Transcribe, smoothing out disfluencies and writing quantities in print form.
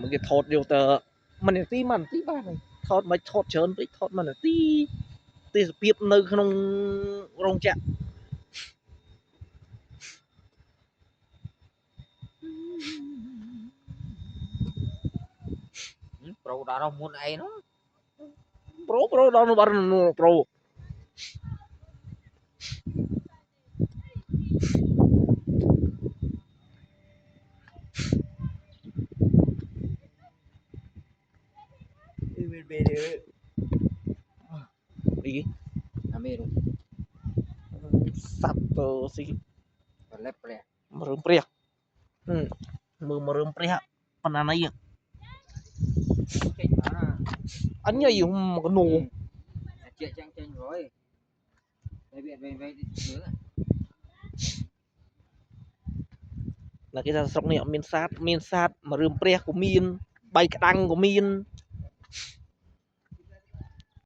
một cái thọt điều tờ mình tí ba này thọt mấy thọt chớn với thọt mình tí tí piệp nơi không rong chạm pro đó đâu muốn ai nó pro đó nó barang no pro đi Amin satu sih lep ya merempria merempria penana iya anh nhảy một cái nổ chuyện tranh rồi đây về là cái sọc này miền sát mà merempria của miền bay đăng của miền